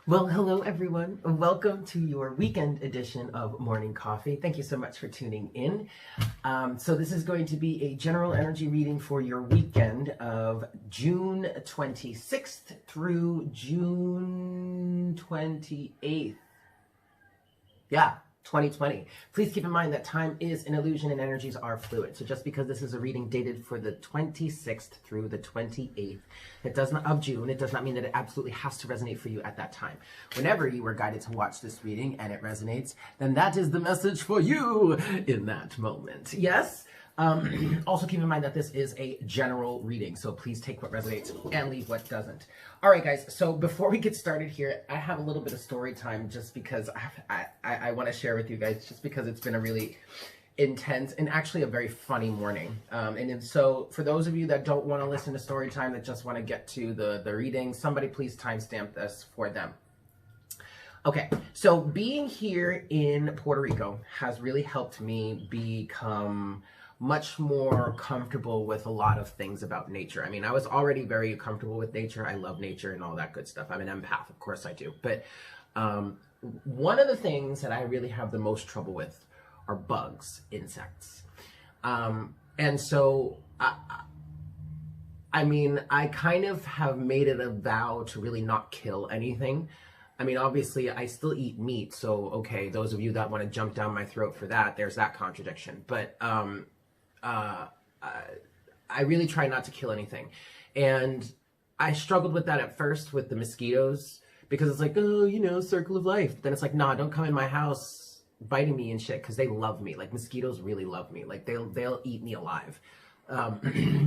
Well, hello everyone. Welcome to your weekend edition of Morning Coffee. Thank you so much for tuning in. So this is going to be a general energy reading for your weekend of June 26th through June 28th. Yeah, 2020. Please keep in mind that time is an illusion and energies are fluid. So just because this is a reading dated for the 26th through the 28th, of June, it does not mean that it absolutely has to resonate for you at that time. Whenever you are guided to watch this reading and it resonates, then that is the message for you in that moment. Yes? Also keep in mind that this is a general reading, so please take what resonates and leave what doesn't. All right, guys, so before we get started here, I have a little bit of story time just because I want to share with you guys, just because it's been a really intense and actually a very funny morning. So for those of you that don't want to listen to story time, that just want to get to the reading, somebody please timestamp this for them. Okay, so being here in Puerto Rico has really helped me become much more comfortable with a lot of things about nature. I mean, I was already very comfortable with nature. I love nature and all that good stuff. I'm an empath, of course I do. But one of the things that I really have the most trouble with are bugs, insects. And so, I mean, I kind of have made it a vow to really not kill anything. I mean, obviously, I still eat meat. So, okay, those of you that want to jump down my throat for that, there's that contradiction. But I really try not to kill anything. And I struggled with that at first with the mosquitoes, because it's like, oh, you know, circle of life. But then it's like, nah, don't come in my house biting me and shit, because they love me. Like, mosquitoes really love me. Like, they'll eat me alive.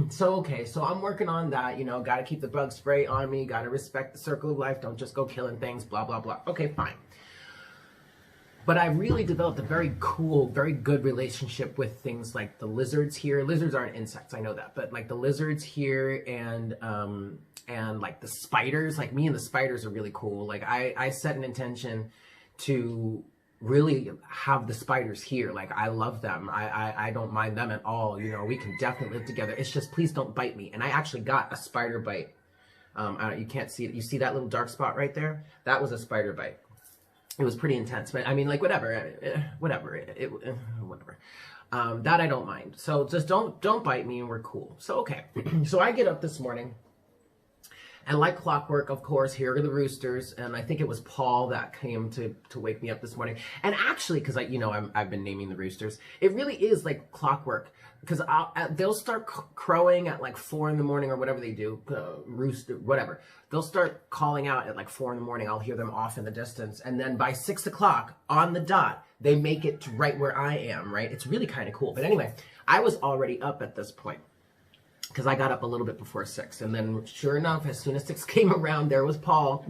So I'm working on that, you know, got to keep the bug spray on me, got to respect the circle of life, don't just go killing things, blah, blah, blah. Okay, fine. But I really developed a very cool, very good relationship with things like the lizards here. Lizards aren't insects, I know that, but like the lizards here and like the spiders, like me and the spiders are really cool. Like I set an intention to really have the spiders here. Like I love them. I don't mind them at all. You know, we can definitely live together. It's just, please don't bite me. And I actually got a spider bite. You can't see it. You see that little dark spot right there? That was a spider bite. It was pretty intense, but I mean, like, whatever. That I don't mind. So just don't bite me and we're cool. So, okay. So I get up this morning, and like clockwork, of course, here are the roosters. And I think it was Paul that came to wake me up this morning. And actually, because I've been naming the roosters, it really is like clockwork. Because they'll start crowing at like 4 in the morning or whatever they do, rooster, whatever. They'll start calling out at like 4 in the morning. I'll hear them off in the distance. And then by 6 o'clock on the dot, they make it to right where I am, right? It's really kind of cool. But anyway, I was already up at this point, because I got up a little bit before 6. And then sure enough, as soon as 6 came around, there was Paul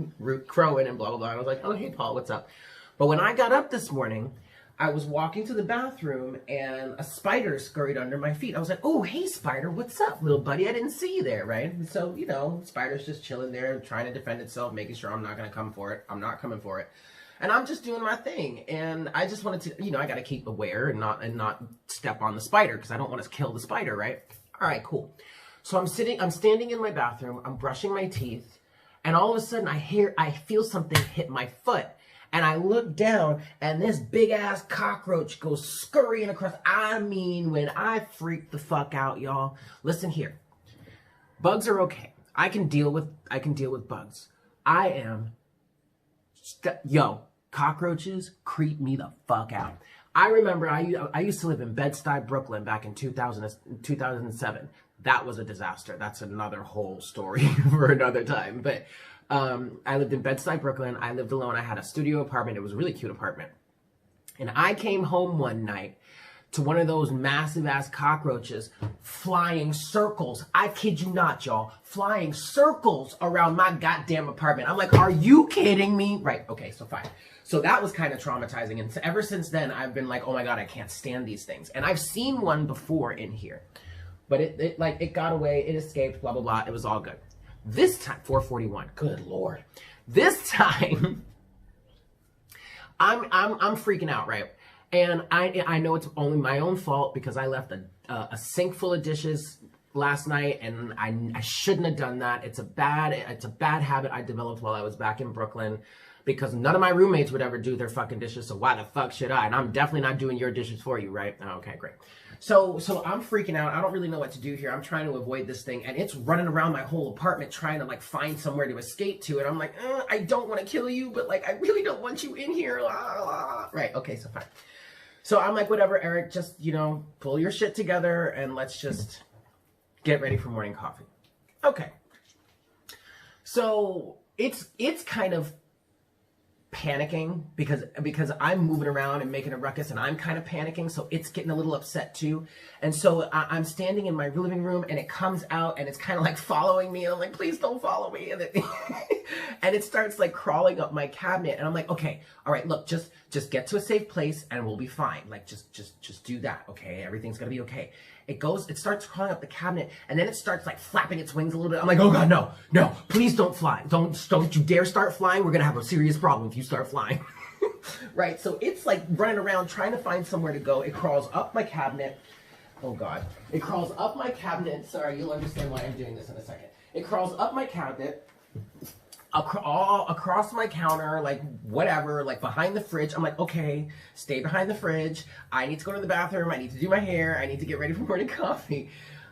crowing and blah, blah, blah. And I was like, oh, hey, Paul, what's up? But when I got up this morning, I was walking to the bathroom and a spider scurried under my feet. I was like, oh, hey, spider, what's up, little buddy? I didn't see you there, right? And so, you know, spider's just chilling there, trying to defend itself, making sure I'm not going to come for it. I'm not coming for it. And I'm just doing my thing. And I just wanted to, you know, I got to keep aware and not step on the spider, because I don't want to kill the spider, right? All right, cool. So I'm standing in my bathroom, I'm brushing my teeth, and all of a sudden I feel something hit my foot. And I look down, and this big-ass cockroach goes scurrying across. I mean, when I freak the fuck out, y'all. Listen here. Bugs are okay. I can deal with bugs. Cockroaches creep me the fuck out. I remember I used to live in Bed-Stuy, Brooklyn back in 2007. That was a disaster. That's another whole story for another time. But I lived in Bed-Stuy, Brooklyn. I lived alone. I had a studio apartment. It was a really cute apartment. And I came home one night to one of those massive ass cockroaches flying circles. I kid you not, y'all. Flying circles around my goddamn apartment. I'm like, are you kidding me? Right. Okay. So fine. So that was kind of traumatizing. And ever since then, I've been like, oh my God, I can't stand these things. And I've seen one before in here, but it got away. It escaped, blah, blah, blah. It was all good. This time, 441. Good Lord. This time, I'm freaking out, right? And I know it's only my own fault because I left a sink full of dishes last night, and I shouldn't have done that. It's a bad habit I developed while I was back in Brooklyn, because none of my roommates would ever do their fucking dishes, so why the fuck should I? And I'm definitely not doing your dishes for you, right? Oh, okay, great. So I'm freaking out. I don't really know what to do here. I'm trying to avoid this thing, and it's running around my whole apartment trying to like find somewhere to escape to, and I'm like, I don't want to kill you, but like I really don't want you in here. Right, okay, so fine. So I'm like, whatever, Eric, just, you know, pull your shit together and let's just get ready for morning coffee. Okay. So it's kind of panicking because I'm moving around and making a ruckus, and I'm kind of panicking, so it's getting a little upset too. And so I'm standing in my living room, and it comes out, and it's kind of like following me, and I'm like, please don't follow me. And and it starts like crawling up my cabinet, and I'm like, okay, all right, look, just get to a safe place and we'll be fine. Like just do that, okay? Everything's gonna be okay. It starts crawling up the cabinet, and then it starts like flapping its wings a little bit. I'm like, oh God, no, please don't fly. Don't you dare start flying. We're gonna have a serious problem if you start flying. Right, so it's like running around trying to find somewhere to go. It crawls up my cabinet. Oh God, it crawls up my cabinet. Sorry, you'll understand why I'm doing this in a second. It crawls up my cabinet, all across my counter, like whatever, like behind the fridge. I'm like, okay, stay behind the fridge. I need to go to the bathroom. I need to do my hair. I need to get ready for morning coffee.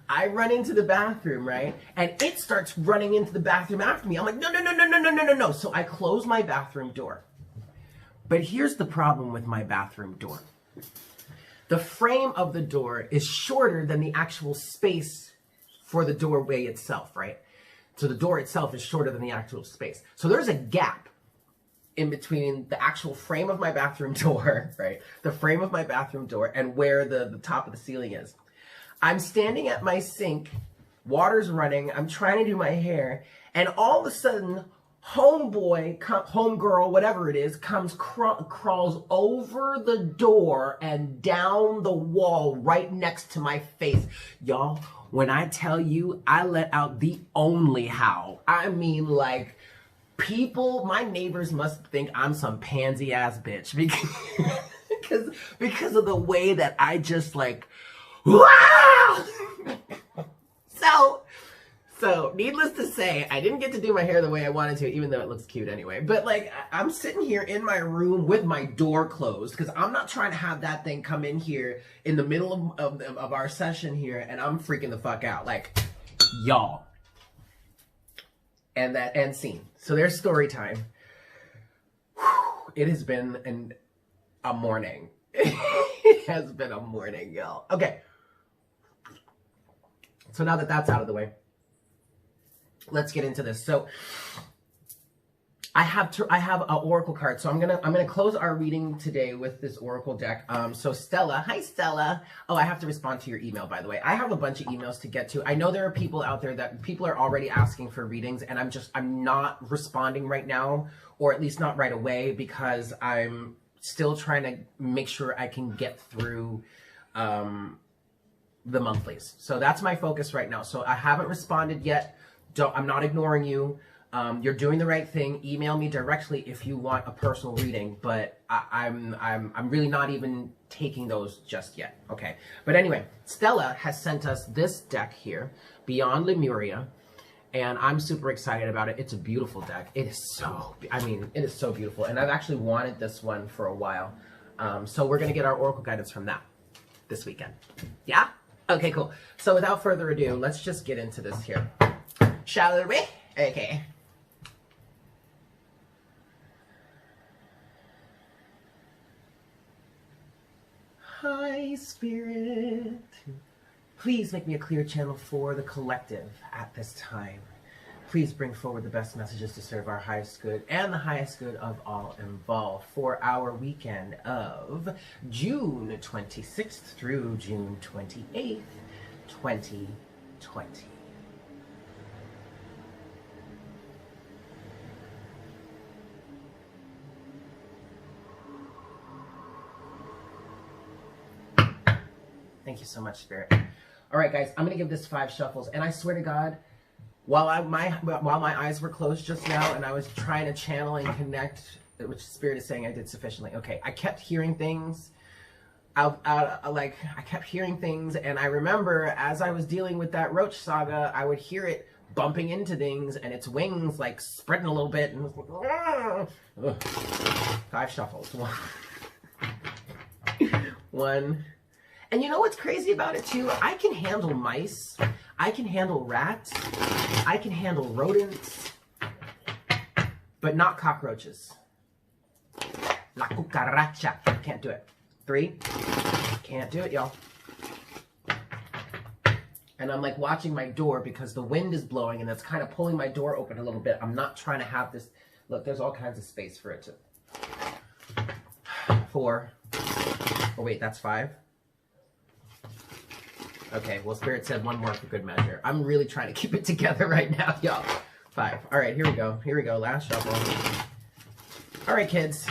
I run into the bathroom, right? And it starts running into the bathroom after me. I'm like, no. So I close my bathroom door. But here's the problem with my bathroom door. The frame of the door is shorter than the actual space for the doorway itself, right? So the door itself is shorter than the actual space. So there's a gap in between the actual frame of my bathroom door, right? The frame of my bathroom door and where the top of the ceiling is. I'm standing at my sink, water's running, I'm trying to do my hair, and all of a sudden, homeboy, homegirl, whatever it is, crawls over the door and down the wall right next to my face. Y'all, when I tell you I let out the only howl, I mean like people, my neighbors must think I'm some pansy ass bitch because of the way that I just like, wow! So needless to say, I didn't get to do my hair the way I wanted to, even though it looks cute anyway. But like, I'm sitting here in my room with my door closed because I'm not trying to have that thing come in here in the middle of our session here, and I'm freaking the fuck out. Like, y'all. And that end scene. So there's story time. Whew, it has been a morning. It has been a morning, y'all. Okay. So now that that's out of the way, let's get into this. So I have an oracle card. So I'm gonna close our reading today with this oracle deck. So Stella, hi Stella. Oh, I have to respond to your email, by the way. I have a bunch of emails to get to. I know there are people out there that people are already asking for readings, and I'm not responding right now, or at least not right away, because I'm still trying to make sure I can get through the monthlies. So that's my focus right now. So I haven't responded yet. I'm not ignoring you. You're doing the right thing. Email me directly if you want a personal reading, but I'm really not even taking those just yet. Okay. But anyway, Stella has sent us this deck here, Beyond Lemuria, and I'm super excited about it. It's a beautiful deck. It is so, it is so beautiful, and I've actually wanted this one for a while. So we're going to get our oracle guidance from that this weekend. Yeah? Okay, cool. So without further ado, let's just get into this here. Shall we? Okay. Hi, Spirit. Please make me a clear channel for the collective at this time. Please bring forward the best messages to serve our highest good and the highest good of all involved for our weekend of June 26th through June 28th, 2020. Thank you so much, Spirit. All right, guys, I'm going to give this 5 shuffles, and I swear to God, while my eyes were closed just now and I was trying to channel and connect, which Spirit is saying I did sufficiently. Okay, I kept hearing things like I kept hearing things, and I remember as I was dealing with that roach saga, I would hear it bumping into things, and its wings like spreading a little bit, and it was like, ugh. 5 shuffles. One. And you know what's crazy about it too? I can handle mice, I can handle rats, I can handle rodents, but not cockroaches. La cucaracha. Can't do it. 3. Can't do it, y'all. And I'm like watching my door because the wind is blowing and that's kind of pulling my door open a little bit. I'm not trying to have this. Look, there's all kinds of space for it to. 4. Oh wait, that's 5. Okay, well, Spirit said 1 more for good measure. I'm really trying to keep it together right now, y'all. 5. All right, here we go. Here we go. Last shuffle. All right, kids.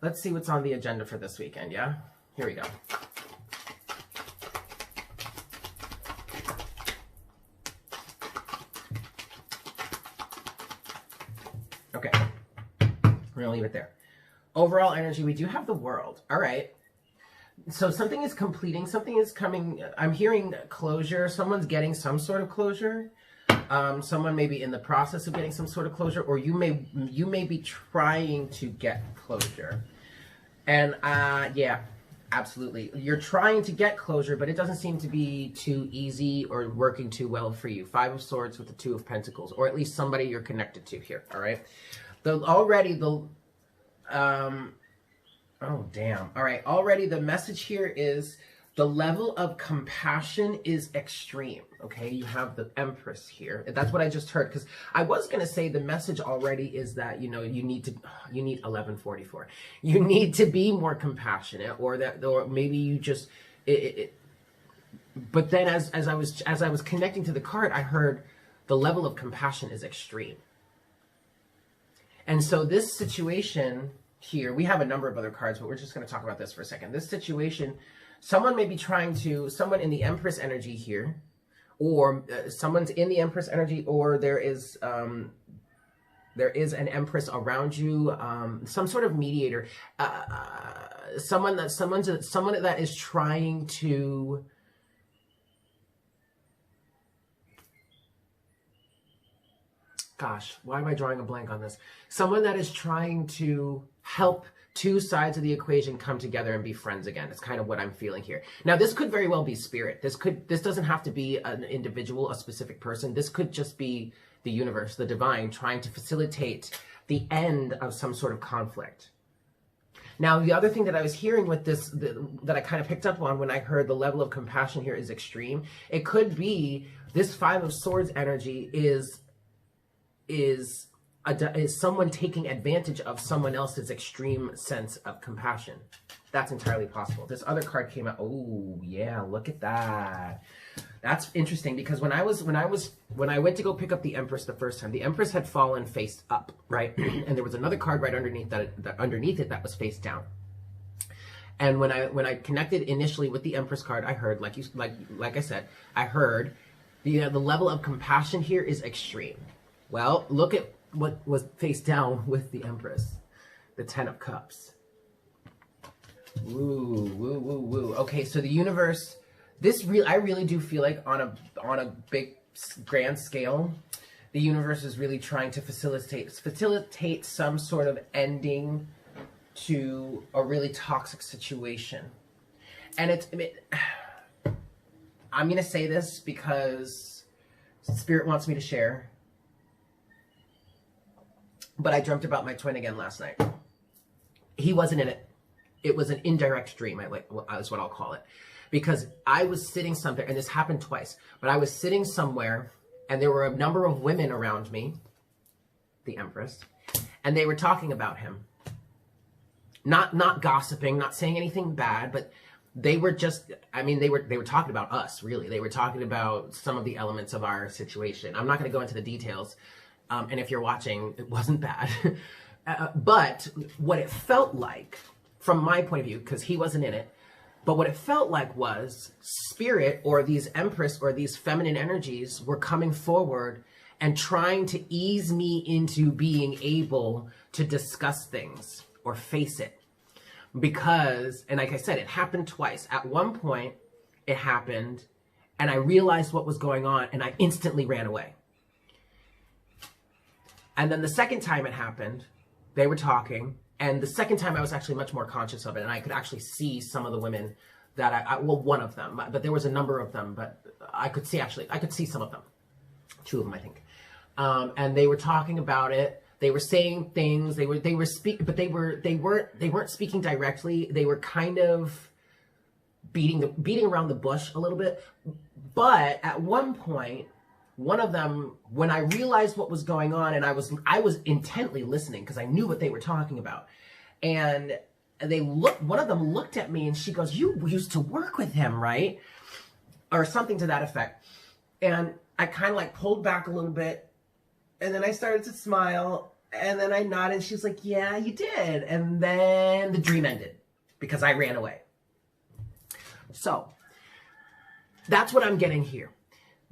Let's see what's on the agenda for this weekend, yeah? Here we go. Okay. We're going to leave it there. Overall energy, we do have the World. All right. So something is completing, something is coming. I'm hearing closure. Someone's getting some sort of closure. Someone may be in the process of getting some sort of closure, or you may be trying to get closure. And yeah, absolutely. You're trying to get closure, but it doesn't seem to be too easy or working too well for you. 5 of Swords with the 2 of Pentacles, or at least somebody you're connected to here. All right. Oh, damn. All right. Already the message here is the level of compassion is extreme. Okay. You have the Empress here. That's what I just heard. Because I was going to say the message already is that, you know, you need 1144. You need to be more compassionate, or maybe you just, but then as I was connecting to the card, I heard the level of compassion is extreme. And so this situation here, we have a number of other cards, but we're just going to talk about this for a second. This situation, someone may be someone in the Empress energy here, or someone's in the Empress energy, or there is an Empress around you, some sort of mediator, someone that is trying to, gosh, why am I drawing a blank on this? Someone that is trying to help 2 sides of the equation come together and be friends again. It's kind of what I'm feeling here. Now, this could very well be Spirit. This doesn't have to be an individual, a specific person. This could just be the universe, the divine, trying to facilitate the end of some sort of conflict. Now, the other thing that I was hearing with this, that I kind of picked up on when I heard the level of compassion here is extreme. It could be this 5 of Swords energy is someone taking advantage of someone else's extreme sense of compassion. That's entirely possible. This other card came out. Oh yeah, look at that. That's interesting because when I went to go pick up the Empress the first time, the Empress had fallen face up, right? And there was another card right underneath that was face down. And when I connected initially with the Empress card, I heard, like I said, I heard the level of compassion here is extreme. Well, look at what was face down with the Empress. The 10 of Cups. Woo, woo, woo, woo. Okay, so the universe, I really do feel like on a big, grand scale, the universe is really trying to facilitate some sort of ending to a really toxic situation. And I'm going to say this because Spirit wants me to share. But I dreamt about my twin again last night. He wasn't in it. It was an indirect dream, is what I'll call it. Because I was sitting somewhere, and this happened twice, but I was sitting somewhere, and there were a number of women around me, the Empress, and they were talking about him. Not gossiping, not saying anything bad, but they were just, they were talking about us, really. They were talking about some of the elements of our situation. I'm not going to go into the details. And if you're watching, it wasn't bad. But what it felt like, from my point of view, because he wasn't in it, but what it felt like was Spirit, or these Empress, or these feminine energies were coming forward and trying to ease me into being able to discuss things or face it. because, and like I said, it happened twice. At one point, it happened, and I realized what was going on, and I instantly ran away. And then the second time it happened, they were talking, and the second time I was actually much more conscious of it, and I could actually see some of the women that well, one of them, but there was a number of them, but I could see some of them, 2 of them, I think. And they were talking about it. They were saying things. They were speaking, but they weren't speaking directly. They were kind of beating around the bush a little bit. But at one point, one of them, when I realized what was going on, and I was intently listening because I knew what they were talking about, and one of them looked at me and she goes, "You used to work with him, right?" Or something to that effect. And I kind of like pulled back a little bit, and then I started to smile, and then I nodded. She's like, "Yeah, you did." And then the dream ended because I ran away. So that's what I'm getting here.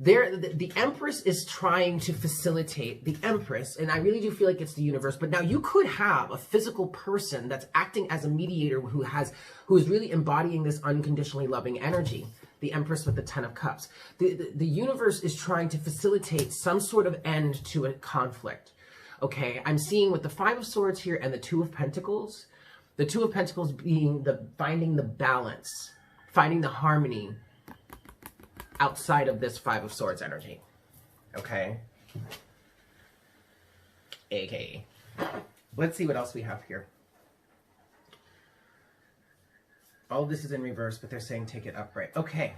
The Empress is trying to facilitate the Empress, and I really do feel like it's the universe. But now you could have a physical person that's acting as a mediator who is really embodying this unconditionally loving energy. The Empress with the 10 of Cups. The universe is trying to facilitate some sort of end to a conflict. Okay, I'm seeing with the 5 of Swords here and the 2 of Pentacles. The 2 of Pentacles being finding the balance, finding the harmony outside of this 5 of Swords energy. Okay? AKA. Let's see what else we have here. All of this is in reverse, but they're saying take it upright. Okay.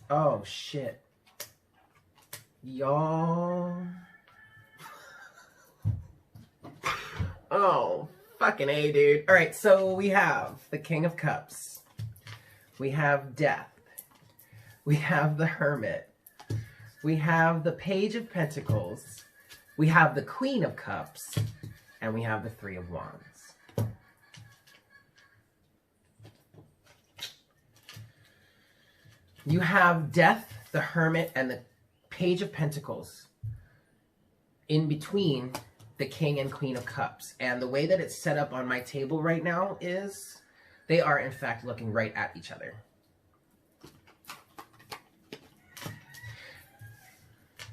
Oh, shit. Y'all. Oh, fucking A, dude. All right, so we have the King of Cups. We have Death. We have the Hermit. We have the Page of Pentacles. We have the Queen of Cups. And we have the 3 of Wands. You have Death, the Hermit, and the Page of Pentacles in between the King and Queen of Cups. And the way that it's set up on my table right now is they are, in fact, looking right at each other.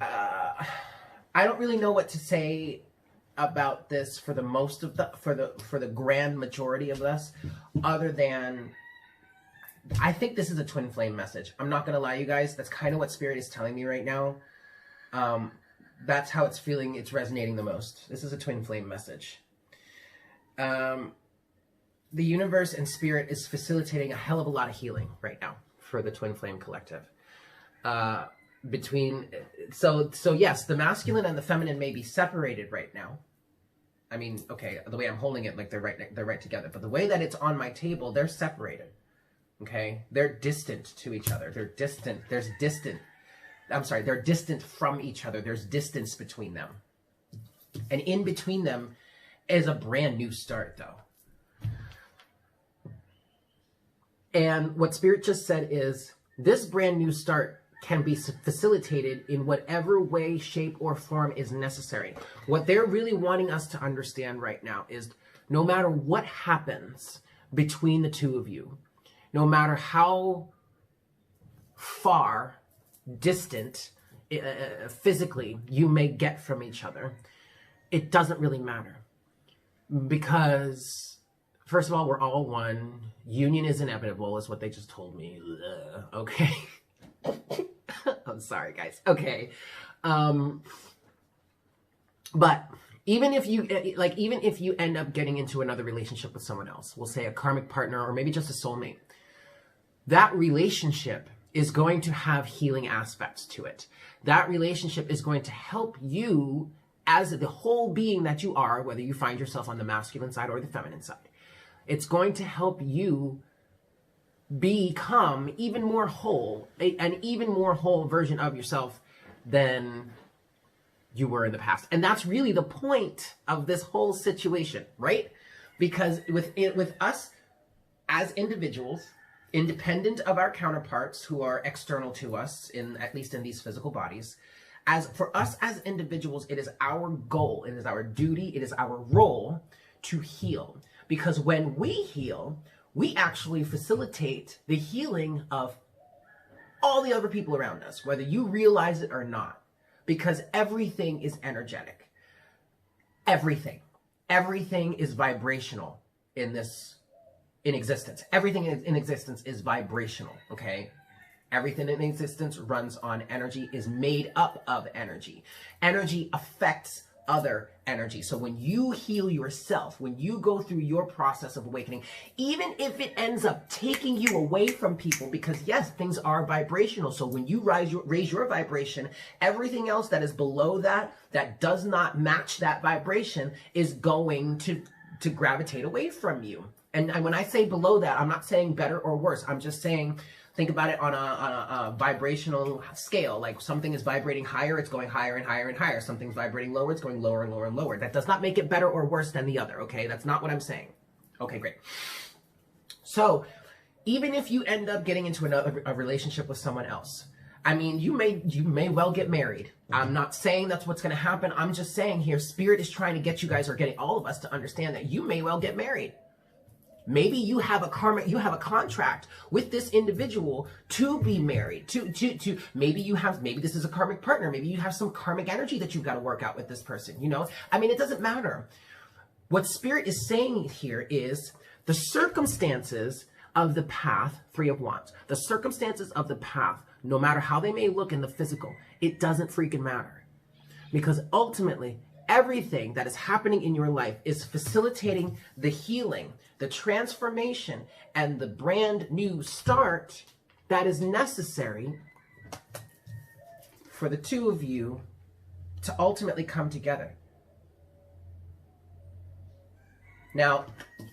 I don't really know what to say about this for the most of for the grand majority of us, other than I think this is a twin flame message. I'm not gonna lie, you guys. That's kind of what Spirit is telling me right now. That's how it's feeling. It's resonating the most. This is a twin flame message. The universe and Spirit is facilitating a hell of a lot of healing right now for the twin flame collective. So yes, the masculine and the feminine may be separated right now. I mean, okay, the way I'm holding it, like they're right together. But the way that it's on my table, they're separated. Okay, they're distant to each other. They're distant. They're distant from each other. There's distance between them. And in between them is a brand new start, though. And what Spirit just said is, this brand new start can be facilitated in whatever way, shape, or form is necessary. What they're really wanting us to understand right now is, no matter what happens between the two of you, no matter how far distant physically you may get from each other, it doesn't really matter. Because, first of all, we're all one. Union is inevitable, is what they just told me. Okay. I'm sorry, guys. Okay. But even if you end up getting into another relationship with someone else, we'll say a karmic partner or maybe just a soulmate, that relationship is going to have healing aspects to it. That relationship is going to help you as the whole being that you are, whether you find yourself on the masculine side or the feminine side. It's going to help you become even more whole, an even more whole version of yourself than you were in the past. And that's really the point of this whole situation, right? Because with us as individuals, independent of our counterparts who are external to us, at least in these physical bodies, as for us as individuals, it is our goal, it is our duty, it is our role to heal. Because when we heal, we actually facilitate the healing of all the other people around us, whether you realize it or not. Because everything is energetic. Everything. Everything is vibrational in existence. Everything in existence is vibrational, okay? Everything in existence runs on energy, is made up of energy. Energy affects other energy. So when you heal yourself, when you go through your process of awakening, even if it ends up taking you away from people, because yes, things are vibrational. So when you raise your vibration, everything else that is below that does not match that vibration is going to gravitate away from you. And when I say below that, I'm not saying better or worse. I'm just saying, think about it on a vibrational scale. Like something is vibrating higher, it's going higher and higher and higher. Something's vibrating lower, it's going lower and lower and lower. That does not make it better or worse than the other, okay? That's not what I'm saying. Okay, great. So even if you end up getting into a relationship with someone else, I mean, you may well get married. I'm not saying that's what's going to happen. I'm just saying here, Spirit is trying to get you guys, or getting all of us to understand that you may well get married. Maybe you have a contract with this individual to be married, maybe this is a karmic partner. Maybe you have some karmic energy that you've got to work out with this person, you know? I mean, it doesn't matter. What Spirit is saying here is the circumstances of the path, Three of Wands, the circumstances of the path, no matter how they may look in the physical, it doesn't freaking matter. Because ultimately, everything that is happening in your life is facilitating the healing, the transformation, and the brand new start that is necessary for the two of you to ultimately come together. Now,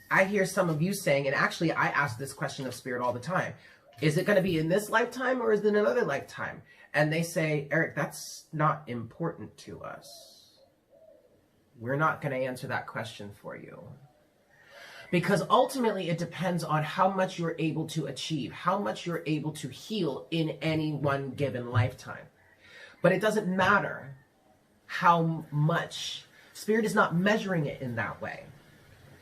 I hear some of you saying, and actually I ask this question of Spirit all the time, is it going to be in this lifetime or is it in another lifetime? And they say, Eric, that's not important to us. We're not going to answer that question for you. Because ultimately it depends on how much you're able to achieve, how much you're able to heal in any one given lifetime. But it doesn't matter how much. Spirit is not measuring it in that way.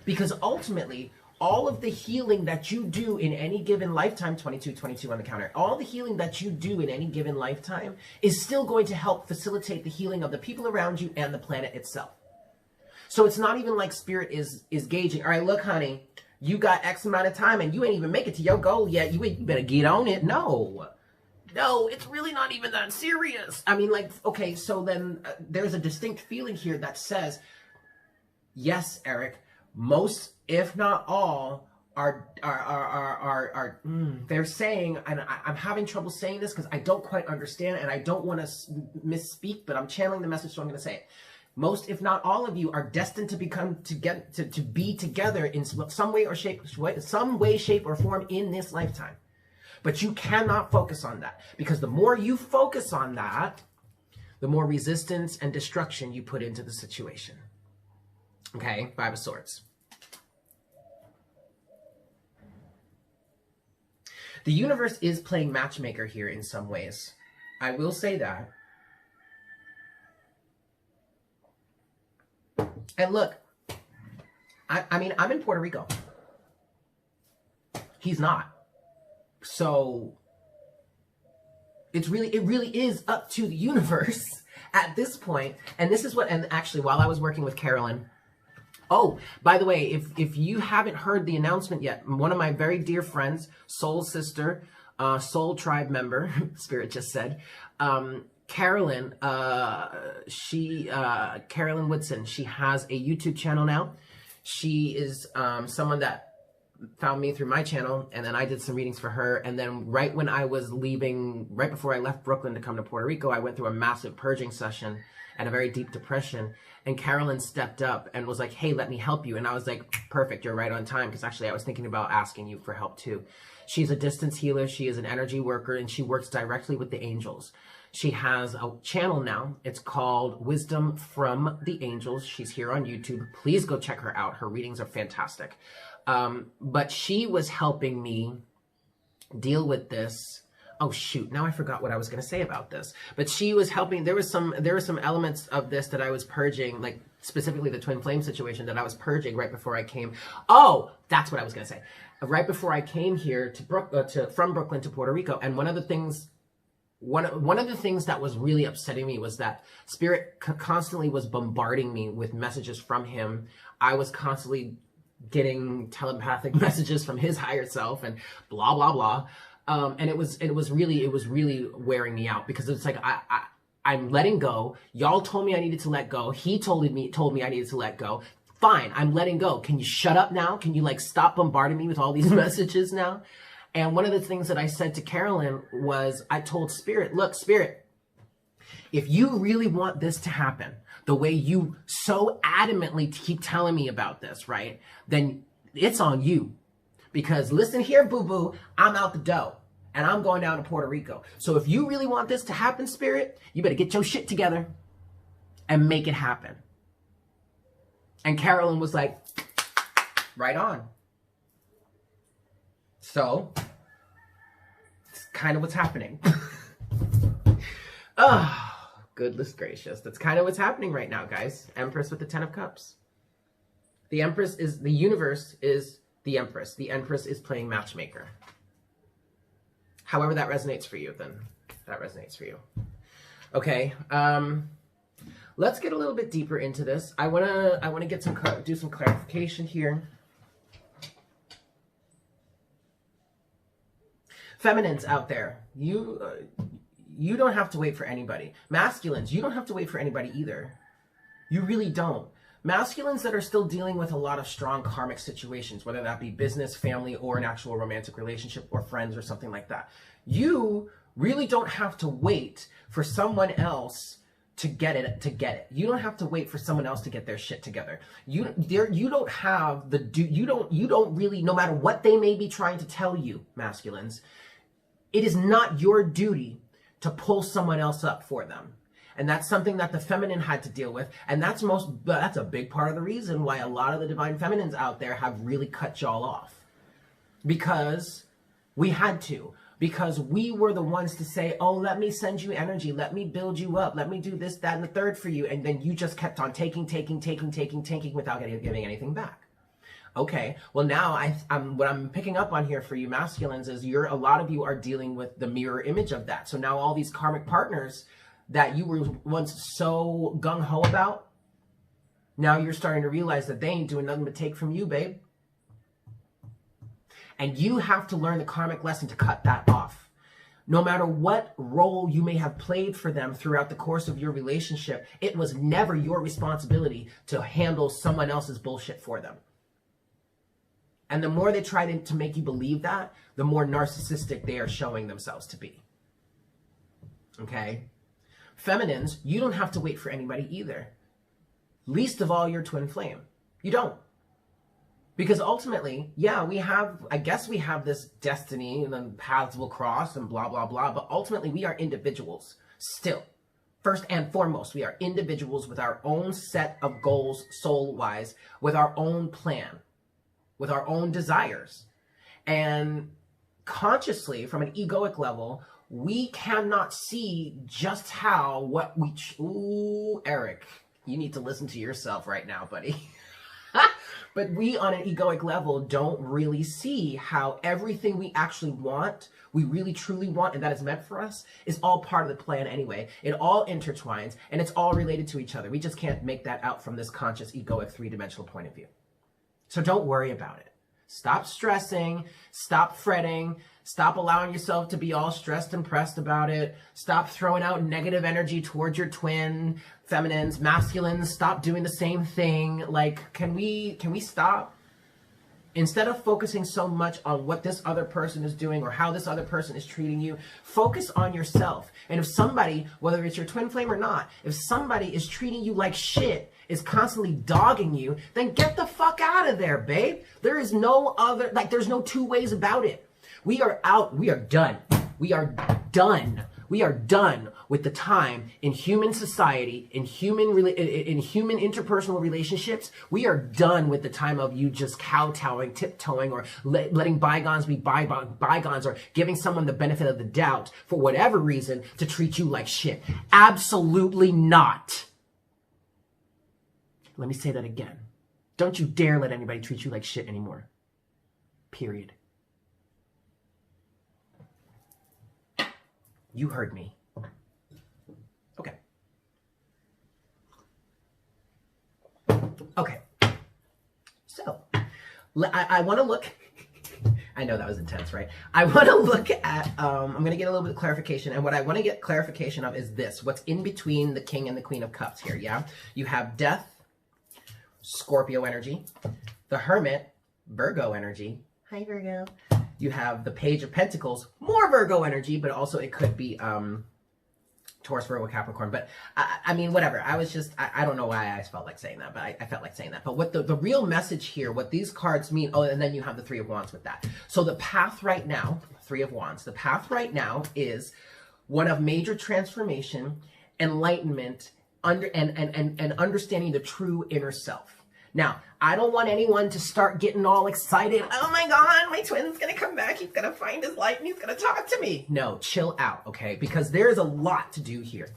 Because ultimately, all of the healing that you do in any given lifetime, 22 on the counter, all the healing that you do in any given lifetime is still going to help facilitate the healing of the people around you and the planet itself. So it's not even like Spirit is gauging, all right, look, honey, you got X amount of time and you ain't even make it to your goal yet. You better get on it. No, it's really not even that serious. I mean, like, okay, so then there's a distinct feeling here that says, yes, Eric, most, if not all, they're saying, and I'm having trouble saying this because I don't quite understand and I don't want to misspeak, but I'm channeling the message, so I'm going to say it. Most, if not all of you, are destined to be together in some way, shape, or form in this lifetime. But you cannot focus on that, because the more you focus on that, the more resistance and destruction you put into the situation. Okay, Five of Swords. The universe is playing matchmaker here in some ways. I will say that. And look, I mean, I'm in Puerto Rico. He's not. So it really is up to the universe at this point. And this is what, and actually while I was working with Carolyn, oh, by the way, if you haven't heard the announcement yet, one of my very dear friends, soul sister, soul tribe member, Spirit just said, Carolyn, Carolyn Woodson, she has a YouTube channel now. She is someone that found me through my channel, and then I did some readings for her. And then right when I was leaving, right before I left Brooklyn to come to Puerto Rico, I went through a massive purging session and a very deep depression. And Carolyn stepped up and was like, hey, let me help you. And I was like, perfect, you're right on time, because actually I was thinking about asking you for help too. She's a distance healer, she is an energy worker, and she works directly with the angels. She has a channel now. It's called Wisdom from the Angels. She's here on YouTube. Please go check her out. Her readings are fantastic. But she was helping me deal with this oh shoot, now I forgot what I was going to say about this. But she was helping. There were some elements of this that I was purging, like specifically the twin flame situation that I was purging right before I came. Oh, that's what I was going to say. Right before I came here from Brooklyn to Puerto Rico. And one of the things that was really upsetting me was that Spirit constantly was bombarding me with messages from him. I was constantly getting telepathic messages from his higher self and blah, blah, blah. And it was really wearing me out, because it's like, I'm letting go. Y'all told me I needed to let go. He told me I needed to let go. Fine, I'm letting go. Can you shut up now? Can you like stop bombarding me with all these messages now? And one of the things that I said to Carolyn was, I told Spirit, look, Spirit, if you really want this to happen, the way you so adamantly keep telling me about this, right, then it's on you. Because listen here, boo-boo, I'm out the dough. And I'm going down to Puerto Rico. So if you really want this to happen, Spirit, you better get your shit together and make it happen. And Carolyn was like, right on. So, it's kind of what's happening. Oh, goodness gracious. That's kind of what's happening right now, guys. Empress with the 10 of Cups. The Empress is, the universe is the Empress. The Empress is playing matchmaker. However that resonates for you, then that resonates for you. Okay, let's get a little bit deeper into this. I wanna get do some clarification here. Feminines out there, you don't have to wait for anybody. Masculines, you don't have to wait for anybody either. You really don't. Masculines that are still dealing with a lot of strong karmic situations, whether that be business, family, or an actual romantic relationship, or friends, or something like that. You really don't have to wait for someone else to get it. You don't have to wait for someone else to get their shit together. You don't have the you don't really, no matter what they may be trying to tell you, masculines, it is not your duty to pull someone else up for them. And that's something that the feminine had to deal with. And that's a big part of the reason why a lot of the divine feminines out there have really cut y'all off. Because we had to. Because we were the ones to say, oh, let me send you energy. Let me build you up. Let me do this, that, and the third for you. And then you just kept on taking without giving anything back. Okay, well now what I'm picking up on here for you masculines is a lot of you are dealing with the mirror image of that. So now all these karmic partners that you were once so gung-ho about, now you're starting to realize that they ain't doing nothing but take from you, babe. And you have to learn the karmic lesson to cut that off. No matter what role you may have played for them throughout the course of your relationship, it was never your responsibility to handle someone else's bullshit for them. And the more they try to make you believe that, the more narcissistic they are showing themselves to be. Okay? Feminines, you don't have to wait for anybody either. Least of all your twin flame. You don't. Because ultimately, yeah, I guess we have this destiny and then paths will cross and blah, blah, blah. But ultimately, we are individuals still. First and foremost, we are individuals with our own set of goals, soul-wise, with our own plan, with our own desires. And consciously, from an egoic level, we cannot see just how ooh, Eric, you need to listen to yourself right now, buddy. But we on an egoic level don't really see how everything we actually want, we really truly want, and that is meant for us, is all part of the plan anyway. It all intertwines, and it's all related to each other. We just can't make that out from this conscious, egoic, three-dimensional point of view. So don't worry about it. Stop stressing, stop fretting, stop allowing yourself to be all stressed and pressed about it. Stop throwing out negative energy towards your twin, feminines, masculines. Stop doing the same thing. Like, can we stop? Instead of focusing so much on what this other person is doing or how this other person is treating you, focus on yourself. And if somebody, whether it's your twin flame or not, if somebody is treating you like shit, is constantly dogging you, then get the fuck out of there, babe. There is no other, there's no two ways about it. We are out. We are done. We are done We are done with the time in human society, in human interpersonal relationships. We are done with the time of you just kowtowing, tiptoeing, or letting bygones be bygones, or giving someone the benefit of the doubt for whatever reason to treat you like shit. Absolutely not. Let me say that again. Don't you dare let anybody treat you like shit anymore. Period. You heard me. Okay. Okay. So, I want to look... I know that was intense, right? I want to look at... I'm going to get a little bit of clarification. And what I want to get clarification of is this. What's in between the King and the Queen of Cups here, yeah? You have Death, Scorpio energy. The Hermit, Virgo energy. Hi, Virgo. You have the Page of Pentacles, more Virgo energy, but also it could be Taurus, Virgo, Capricorn. But I mean, whatever. I was just, I don't know why I felt like saying that, but I felt like saying that. But what the real message here, what these cards mean, oh, and then you have the Three of Wands with that. So the path right now, Three of Wands, the path right now is one of major transformation, enlightenment, and understanding the true inner self. Now, I don't want anyone to start getting all excited. Oh my God, my twin's gonna come back. He's gonna find his light and he's gonna talk to me. No, chill out, okay? Because there is a lot to do here.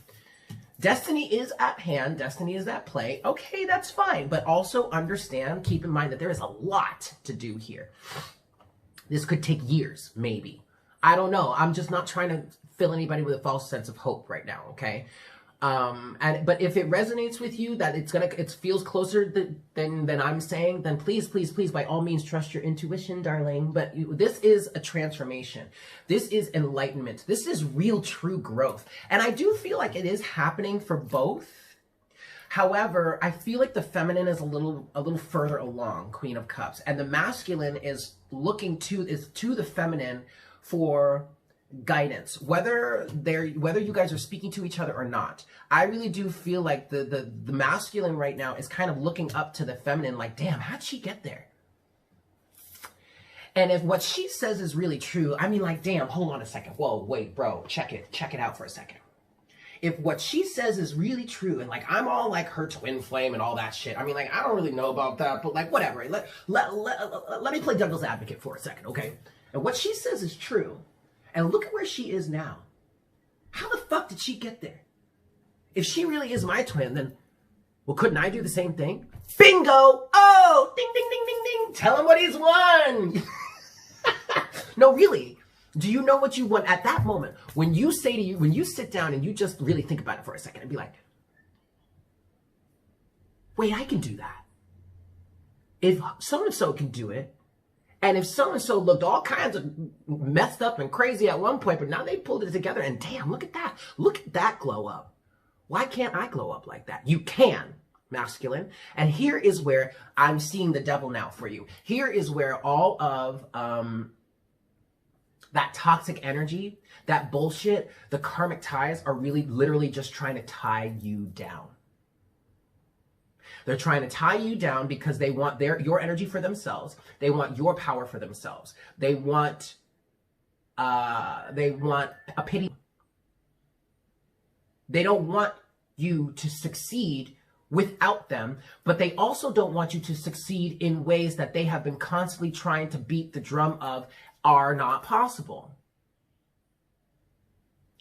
Destiny is at hand. Destiny is at play. Okay, that's fine. But also understand, keep in mind that there is a lot to do here. This could take years, maybe. I don't know. I'm just not trying to fill anybody with a false sense of hope right now, okay? But if it resonates with you that it feels closer than I'm saying, then please, by all means, trust your intuition, darling. But this is a transformation. This is enlightenment. This is real, true growth. And I do feel like it is happening for both. However, I feel like the feminine is a little further along, Queen of Cups, and the masculine is looking to the feminine for guidance, whether you guys are speaking to each other or not. I really do feel like the masculine right now is kind of looking up to the feminine like, damn, how'd she get there? And if what she says is really true, I mean, like, damn, hold on a second. Whoa, wait, bro, check it out for a second. If what she says is really true, and like I'm all like her twin flame and all that shit, I mean, like, I don't really know about that, but like, whatever. Let me play devil's advocate for a second, okay? And what she says is true. And look at where she is now. How the fuck did she get there? If she really is my twin, then, well, couldn't I do the same thing? Bingo! Oh, ding, ding, ding, ding, ding. Tell him what he's won. No, really. Do you know what you want at that moment? When you sit down and you just really think about it for a second and be like, wait, I can do that. If so-and-so can do it, and if so-and-so looked all kinds of messed up and crazy at one point, but now they pulled it together and damn, look at that. Look at that glow up. Why can't I glow up like that? You can, masculine. And here is where I'm seeing the devil now for you. Here is where all of that toxic energy, that bullshit, the karmic ties are really literally just trying to tie you down. They're trying to tie you down because they want your energy for themselves. They want your power for themselves. They want a pity. They don't want you to succeed without them, but they also don't want you to succeed in ways that they have been constantly trying to beat the drum of are not possible.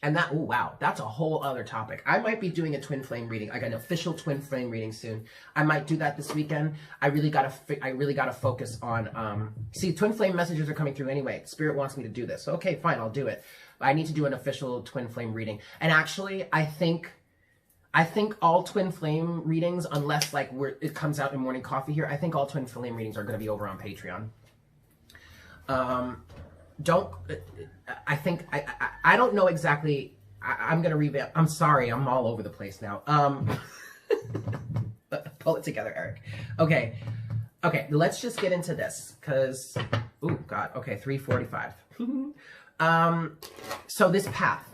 And that, oh wow, that's a whole other topic. I might be doing a twin flame reading, like an official twin flame reading soon. I might do that this weekend. I really gotta focus on, see, twin flame messages are coming through anyway. Spirit wants me to do this. Okay, fine, I'll do it. I need to do an official twin flame reading. And actually, I think all twin flame readings, unless like it comes out in Morning Coffee here, I think all twin flame readings are gonna be over on Patreon. I don't know exactly. I'm gonna revamp. I'm sorry, I'm all over the place now. Pull it together, Eric. Okay, let's just get into this, because, oh God, okay, 3:45. So this path,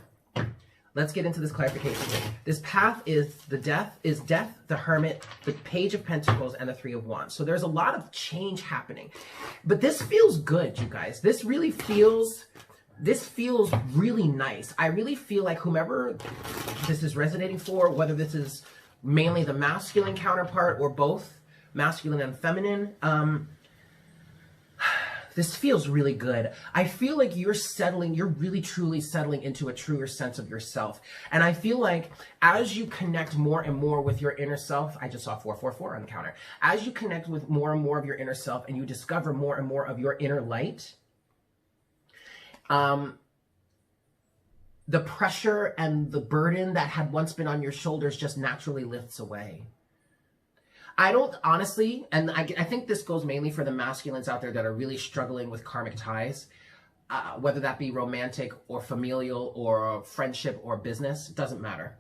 let's get into this clarification. This path is death, the Hermit, the Page of Pentacles, and the Three of Wands. So there's a lot of change happening. But this feels good, you guys. This really feels this feels really nice. I really feel like whomever this is resonating for, whether this is mainly the masculine counterpart or both masculine and feminine, this feels really good. I feel like you're really truly settling into a truer sense of yourself. And I feel like as you connect more and more with your inner self, I just saw 444 on the counter. As you connect with more and more of your inner self and you discover more and more of your inner light, the pressure and the burden that had once been on your shoulders just naturally lifts away. I don't honestly, and I think this goes mainly for the masculines out there that are really struggling with karmic ties, whether that be romantic or familial or friendship or business, it doesn't matter.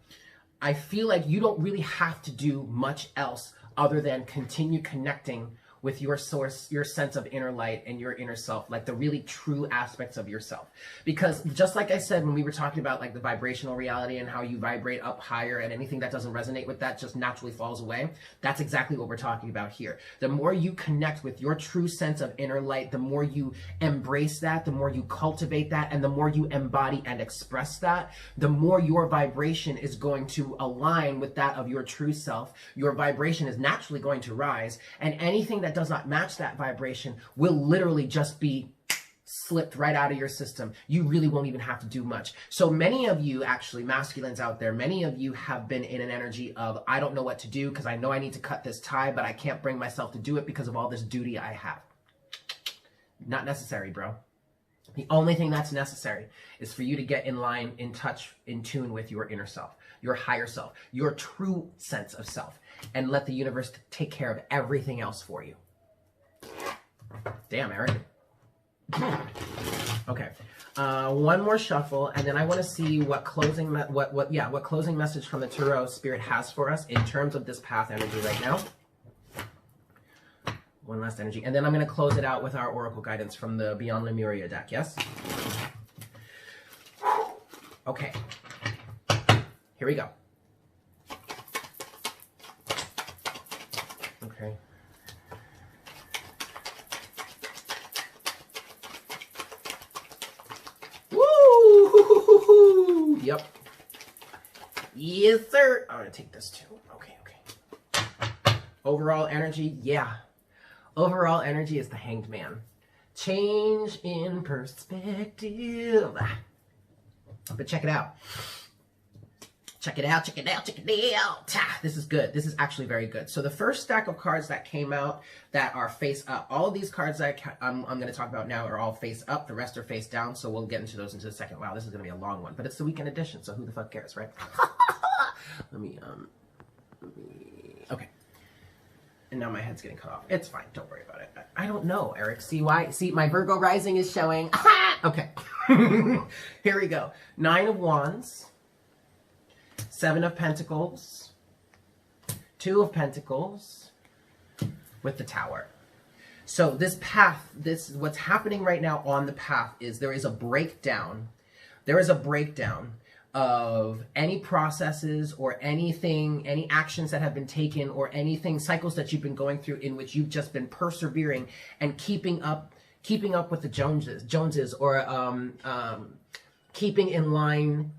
I feel like you don't really have to do much else other than continue connecting with your source, your sense of inner light and your inner self, like the really true aspects of yourself. Because just like I said, when we were talking about like the vibrational reality and how you vibrate up higher and anything that doesn't resonate with that just naturally falls away, that's exactly what we're talking about here. The more you connect with your true sense of inner light, the more you embrace that, the more you cultivate that, and the more you embody and express that, the more your vibration is going to align with that of your true self. Your vibration is naturally going to rise, and anything that does not match that vibration will literally just be slipped right out of your system. You really won't even have to do much. So many of you, actually, masculines out there, many of you have been in an energy of, I don't know what to do because I know I need to cut this tie, but I can't bring myself to do it because of all this duty I have. Not necessary, bro. The only thing that's necessary is for you to get in line, in touch, in tune with your inner self, your higher self, your true sense of self, and let the universe take care of everything else for you. Damn, Eric. Okay. One more shuffle, and then I want to see what closing message from the Tarot Spirit has for us in terms of this path energy right now. One last energy, and then I'm going to close it out with our Oracle guidance from the Beyond Lemuria deck, yes? Okay. Here we go. Okay. Woo! Yep. Yes, sir. I'm going to take this too. Okay, okay. Overall energy, yeah. Overall energy is the Hanged Man. Change in perspective. But check it out. Check it out, check it out, check it out. This is good. This is actually very good. So the first stack of cards that came out that are face up, all of these cards that I'm going to talk about now are all face up. The rest are face down, so we'll get into those into a second. Wow, this is going to be a long one, but it's the weekend edition, so who the fuck cares, right? Let me, okay. And now my head's getting cut off. It's fine. Don't worry about it. I don't know, Eric. See why? See, my Virgo rising is showing. Okay. Here we go. 9 of Wands. 7 of Pentacles. 2 of Pentacles. With the Tower. So this path, what's happening right now on the path is there is a breakdown. There is a breakdown of any processes or anything, any actions that have been taken or anything, cycles that you've been going through in which you've just been persevering and keeping up with the Joneses or keeping in line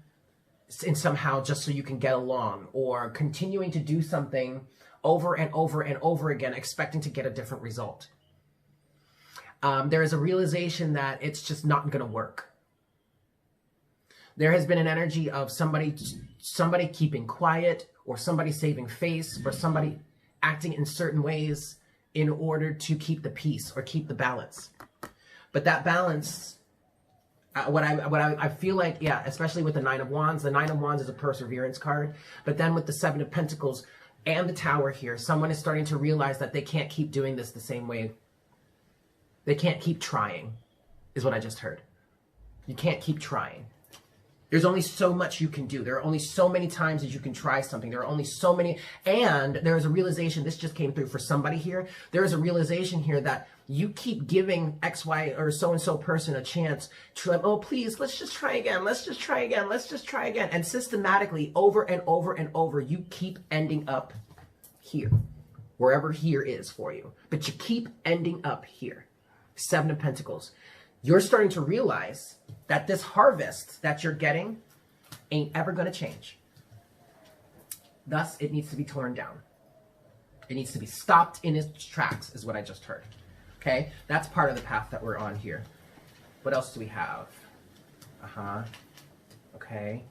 in somehow just so you can get along, or continuing to do something over and over and over again, expecting to get a different result. There is a realization that it's just not going to work. There has been an energy of somebody keeping quiet, or somebody saving face, or somebody acting in certain ways in order to keep the peace or keep the balance. But that balance, what I feel like, yeah, especially with the 9 of Wands, the 9 of Wands is a perseverance card. But then with the 7 of Pentacles and the Tower here, someone is starting to realize that they can't keep doing this the same way. They can't keep trying, is what I just heard. You can't keep trying. There's only so much you can do. There are only so many times that you can try something. There are only so many, and there is a realization, this just came through for somebody here, there is a realization here that you keep giving X, Y, or so-and-so person a chance to, oh, please, let's just try again, let's just try again, let's just try again. And systematically, over and over and over, you keep ending up here, wherever here is for you. But you keep ending up here. 7 of Pentacles. you're starting to realize that this harvest that you're getting ain't ever going to change. Thus, it needs to be torn down. It needs to be stopped in its tracks, is what I just heard. Okay? That's part of the path that we're on here. What else do we have? Okay.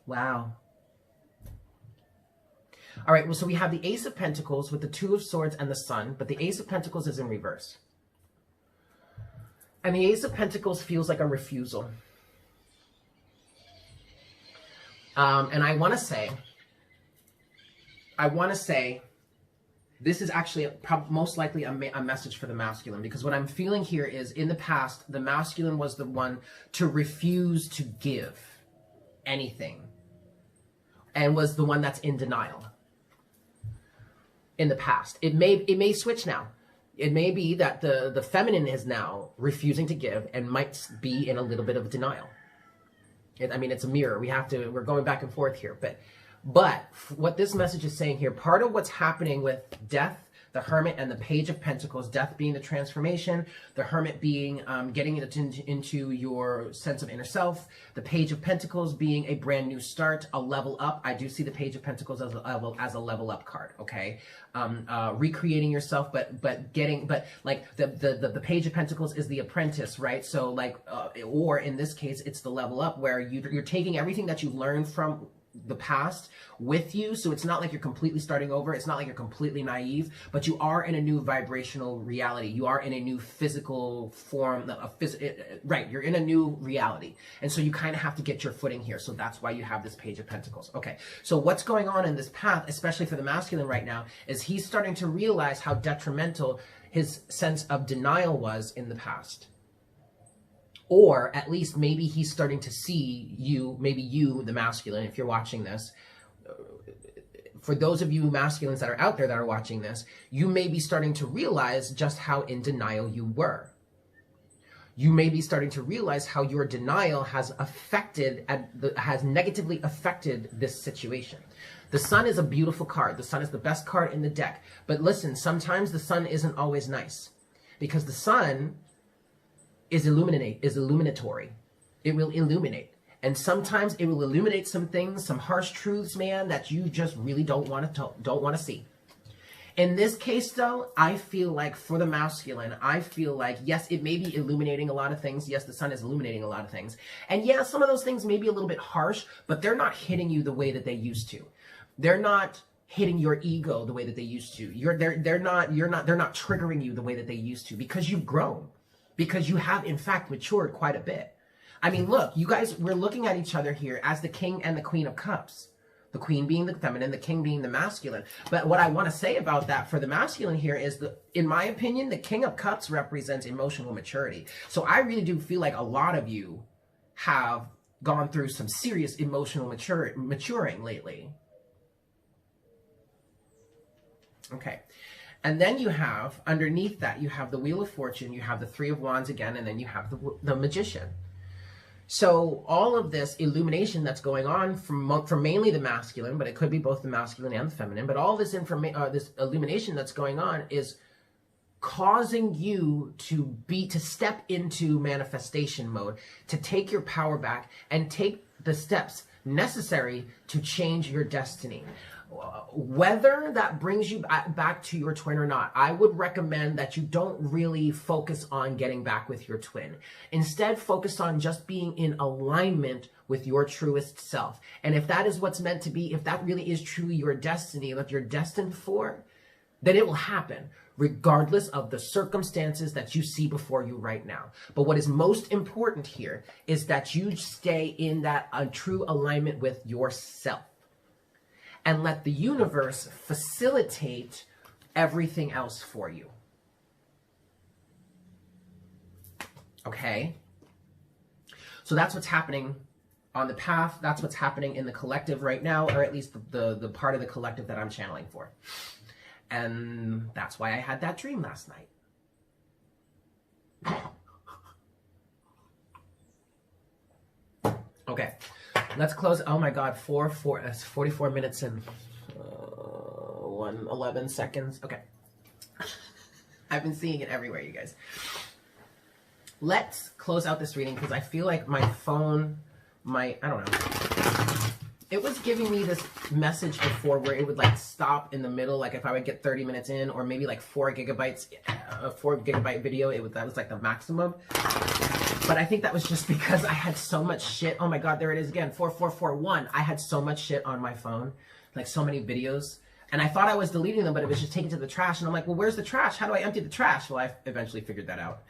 Wow. All right, well, so we have the Ace of Pentacles with the Two of Swords and the Sun, but the Ace of Pentacles is in reverse. And the Ace of Pentacles feels like a refusal. And I want to say, this is actually most likely a message for the masculine, because what I'm feeling here is, in the past, the masculine was the one to refuse to give anything and was the one that's in denial in the past. It may switch now. It may be that the feminine is now refusing to give and might be in a little bit of denial. I mean, it's a mirror. We're going back and forth here. But what this message is saying here, part of what's happening with Death, the Hermit, and the Page of Pentacles, Death being the transformation, the Hermit being getting into your sense of inner self, the Page of Pentacles being a brand new start, a level up. I do see the Page of Pentacles as a level up card, okay? Recreating yourself, but like the Page of Pentacles is the apprentice, right? So like, or in this case, it's the level up, where you're taking everything that you've learned from the past with you. So it's not like you're completely starting over. It's not like you're completely naive, but you are in a new vibrational reality. You are in a new physical form, right? You're in a new reality. And so you kind of have to get your footing here. So that's why you have this Page of Pentacles. Okay. So what's going on in this path, especially for the masculine right now, is he's starting to realize how detrimental his sense of denial was in the past. Or at least maybe he's starting to see you, maybe you, the masculine, if you're watching this. For those of you masculines that are out there that are watching this, you may be starting to realize just how in denial you were. You may be starting to realize how your denial has negatively affected this situation. The Sun is a beautiful card. The Sun is the best card in the deck. But listen, sometimes the Sun isn't always nice, because the Sun is illuminatory. It will illuminate. And sometimes it will illuminate some things, some harsh truths, man, that you just really don't want to see. In this case, though, I feel like for the masculine, I feel like, yes, it may be illuminating a lot of things. Yes, the Sun is illuminating a lot of things. And yeah, some of those things may be a little bit harsh, but they're not hitting you the way that they used to. They're not hitting your ego the way that they used to. They're not triggering you the way that they used to, because you've grown. Because you have, in fact, matured quite a bit. I mean, look, you guys, we're looking at each other here as the King and the Queen of Cups. The Queen being the feminine, the King being the masculine. But what I want to say about that for the masculine here is, in my opinion, the King of Cups represents emotional maturity. So I really do feel like a lot of you have gone through some serious emotional maturing lately. Okay. And then you have, underneath that, you have the Wheel of Fortune, you have the Three of Wands again, and then you have the Magician. So all of this illumination that's going on from mainly the masculine, but it could be both the masculine and the feminine, but all this this illumination that's going on is causing you to step into manifestation mode, to take your power back and take the steps necessary to change your destiny. Whether that brings you back to your twin or not, I would recommend that you don't really focus on getting back with your twin. Instead, focus on just being in alignment with your truest self. And if that is what's meant to be, if that really is truly your destiny, what you're destined for, then it will happen, regardless of the circumstances that you see before you right now. But what is most important here is that you stay in that true alignment with yourself. And let the universe facilitate everything else for you. Okay? So that's what's happening on the path. That's what's happening in the collective right now, or at least the part of the collective that I'm channeling for. And that's why I had that dream last night. Okay. Let's close. Oh my God, 44 minutes and 11 seconds. Okay. I've been seeing it everywhere, you guys. Let's close out this reading because I feel like my phone, I don't know. It was giving me this message before where it would like stop in the middle, like if I would get 30 minutes in, or maybe like 4 gigabytes, a 4 gigabyte video, that was like the maximum. But I think that was just because I had so much shit. Oh my God, there it is again, 4441. I had so much shit on my phone, like so many videos. And I thought I was deleting them, but it was just taken to the trash. And I'm like, well, where's the trash? How do I empty the trash? Well, I eventually figured that out.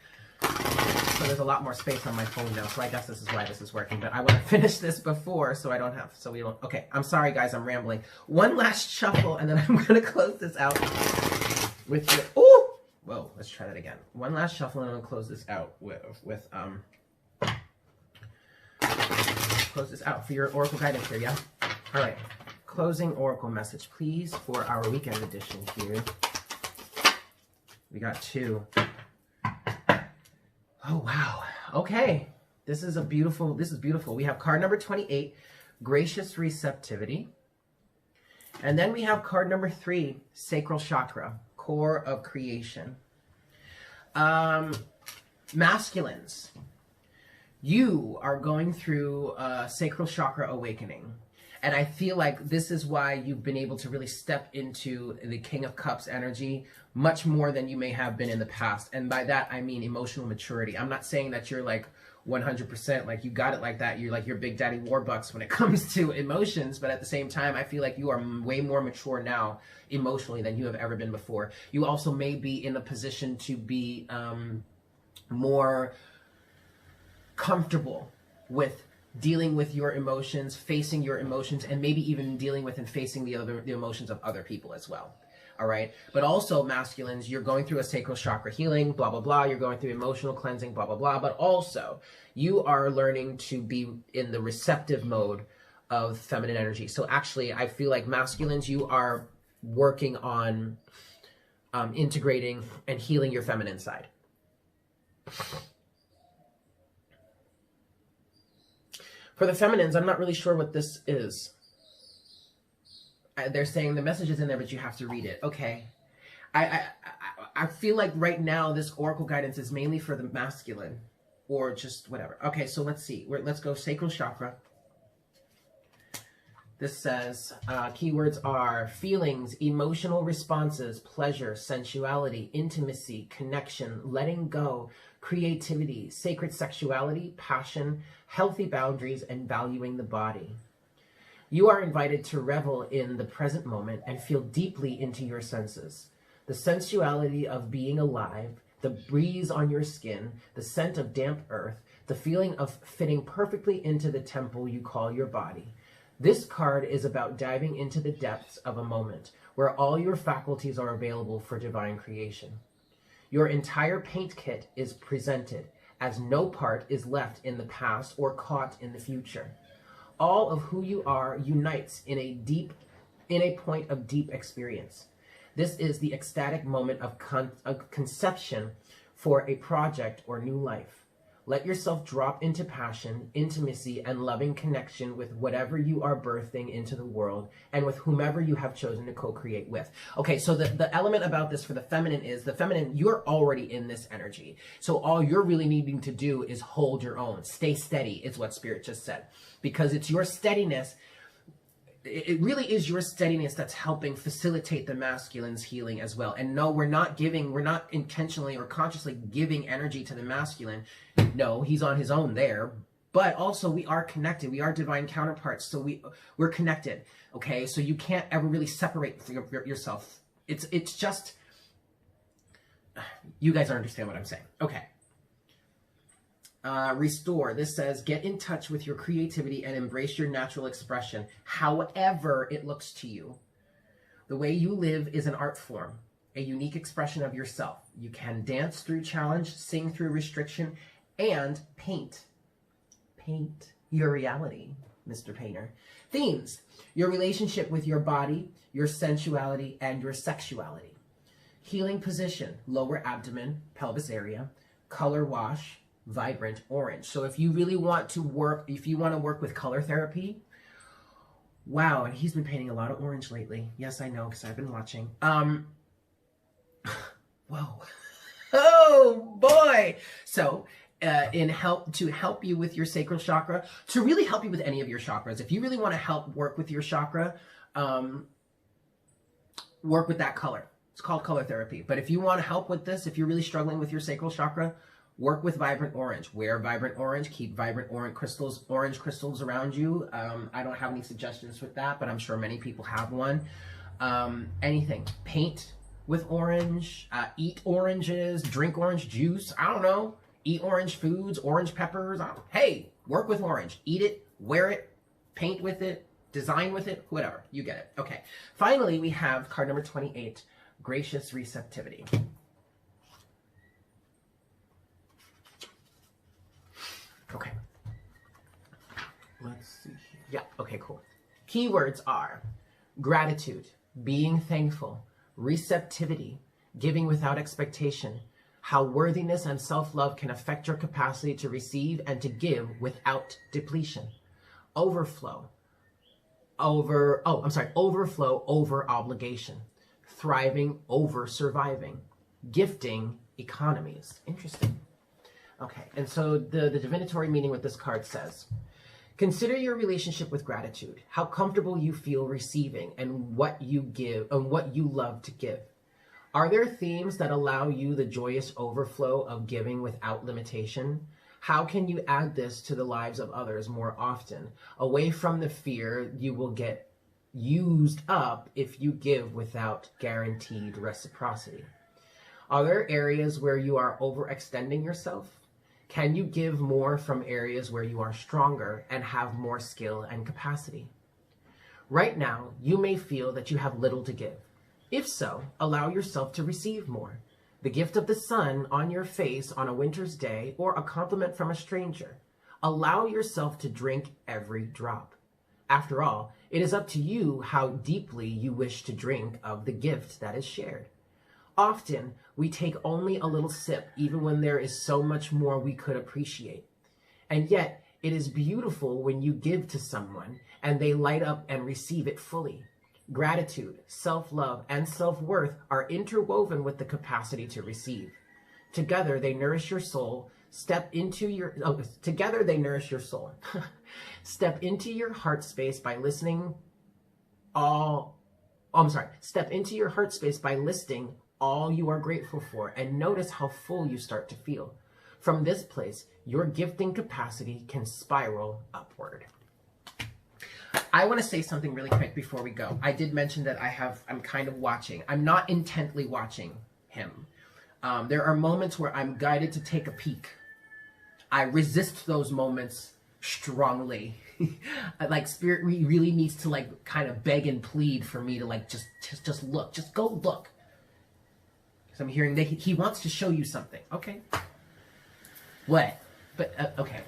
So there's a lot more space on my phone now. So I guess this is why this is working. But I want to finish this before so we don't. Okay, I'm sorry, guys. I'm rambling. One last shuffle, and then I'm going to close this out with your... Ooh! Whoa, let's try that again. One last shuffle, and I'm going to close this out close this out for your oracle guidance here, yeah? All right. Closing oracle message, please, for our weekend edition here. We got 2. Oh, wow. Okay. This is beautiful. We have card number 28, gracious receptivity. And then we have card number 3, sacral chakra, core of creation. Masculines, you are going through a sacral chakra awakening. And I feel like this is why you've been able to really step into the King of Cups energy much more than you may have been in the past. And by that, I mean emotional maturity. I'm not saying that you're like 100%, like you got it like that. You're like your Big Daddy Warbucks when it comes to emotions. But at the same time, I feel like you are way more mature now emotionally than you have ever been before. You also may be in a position to be more comfortable with dealing with your emotions, facing your emotions, and maybe even dealing with and facing the emotions of other people as well. All right. But also, masculines, you're going through a sacral chakra healing, blah, blah, blah. You're going through emotional cleansing, blah, blah, blah. But also, you are learning to be in the receptive mode of feminine energy. So actually, I feel like masculines, you are working on integrating and healing your feminine side. For the feminines, I'm not really sure what this is. They're saying the message is in there, but you have to read it. Okay. I feel like right now this oracle guidance is mainly for the masculine or just whatever. Okay, so let's see. Let's go sacral chakra. This says keywords are feelings, emotional responses, pleasure, sensuality, intimacy, connection, letting go, creativity, sacred sexuality, passion, healthy boundaries, and valuing the body. You are invited to revel in the present moment and feel deeply into your senses. The sensuality of being alive, the breeze on your skin, the scent of damp earth, the feeling of fitting perfectly into the temple you call your body. This card is about diving into the depths of a moment where all your faculties are available for divine creation. Your entire paint kit is presented, as no part is left in the past or caught in the future. All of who you are unites in a point of deep experience. This is the ecstatic moment of conception for a project or new life. Let yourself drop into passion, intimacy, and loving connection with whatever you are birthing into the world and with whomever you have chosen to co-create with. Okay, so the element about this for the feminine is, the feminine, you're already in this energy. So all you're really needing to do is hold your own. Stay steady is what Spirit just said. Because it's your steadiness, it really is your steadiness that's helping facilitate the masculine's healing as well. And no, we're not intentionally or consciously giving energy to the masculine. No, he's on his own there. But also we are connected. We are divine counterparts. So we're connected. Okay. So you can't ever really separate yourself. It's just, you guys understand what I'm saying. Okay. Restore. This says, get in touch with your creativity and embrace your natural expression, however it looks to you. The way you live is an art form, a unique expression of yourself. You can dance through challenge, sing through restriction, and paint. Paint your reality, Mr. Painter. Themes: your relationship with your body, your sensuality, and your sexuality. Healing position: lower abdomen, pelvis area. Color wash: vibrant orange. So if you really want to work, with color therapy, wow, and he's been painting a lot of orange lately. Yes, I know, because I've been watching. Whoa. Oh boy. So to help you with your sacral chakra, to really help you with any of your chakras, if you really want to help work with your chakra, work with that color. It's called color therapy. But if you want to help with this, if you're really struggling with your sacral chakra, work with vibrant orange. Wear vibrant orange. Keep vibrant orange crystals around you. I don't have any suggestions with that, but I'm sure many people have one. Anything. Paint with orange. Eat oranges. Drink orange juice. I don't know. Eat orange foods. Orange peppers. Hey, work with orange. Eat it. Wear it. Paint with it. Design with it. Whatever. You get it. Okay. Finally, we have card number 28. Gracious receptivity. Okay. Let's see here. Yeah, okay, cool. Keywords are gratitude, being thankful, receptivity, giving without expectation, how worthiness and self-love can affect your capacity to receive and to give without depletion, overflow, overflow over obligation, thriving over surviving, gifting economies. Interesting. Okay, and so the divinatory meaning with this card says, consider your relationship with gratitude, how comfortable you feel receiving and what you give and what you love to give. Are there themes that allow you the joyous overflow of giving without limitation? How can you add this to the lives of others more often, away from the fear you will get used up if you give without guaranteed reciprocity? Are there areas where you are overextending yourself? Can you give more from areas where you are stronger and have more skill and capacity? Right now, you may feel that you have little to give. If so, allow yourself to receive more. The gift of the sun on your face on a winter's day, or a compliment from a stranger. Allow yourself to drink every drop. After all, it is up to you how deeply you wish to drink of the gift that is shared. Often, we take only a little sip, even when there is so much more we could appreciate. And yet, it is beautiful when you give to someone and they light up and receive it fully. Gratitude, self-love, and self-worth are interwoven with the capacity to receive. Together, they nourish your soul. Together, they nourish your soul. Step into your heart space by listing all you are grateful for, and notice how full you start to feel. From this place, your gifting capacity can spiral upward. I want to say something really quick before we go. I did mention that I'm kind of watching. I'm not intently watching him. There are moments where I'm guided to take a peek. I resist those moments strongly. Like, spirit really needs to, like, kind of beg and plead for me to, like, just look. Just go look. Because I'm hearing that he wants to show you something. Okay. What? But, okay.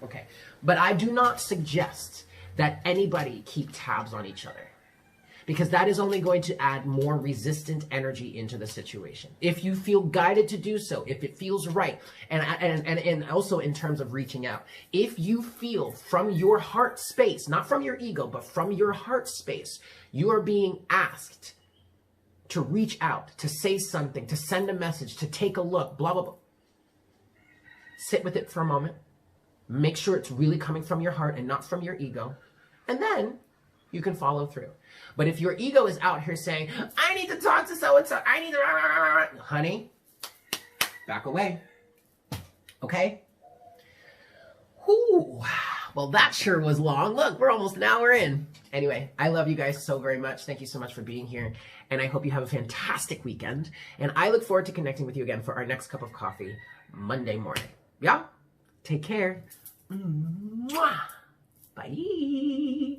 Okay. But I do not suggest that anybody keep tabs on each other, because that is only going to add more resistant energy into the situation. If you feel guided to do so, if it feels right, and also in terms of reaching out, if you feel from your heart space, not from your ego, but from your heart space, you are being asked to reach out, to say something, to send a message, to take a look, blah, blah, blah. Sit with it for a moment. Make sure it's really coming from your heart and not from your ego. And then you can follow through. But if your ego is out here saying, I need to talk to so-and-so, I need to... Honey, back away. Okay? Whew. Well, that sure was long. Look, we're almost an hour in. Anyway, I love you guys so very much. Thank you so much for being here. And I hope you have a fantastic weekend. And I look forward to connecting with you again for our next cup of coffee Monday morning. Yeah? Take care. Mwah. Bye.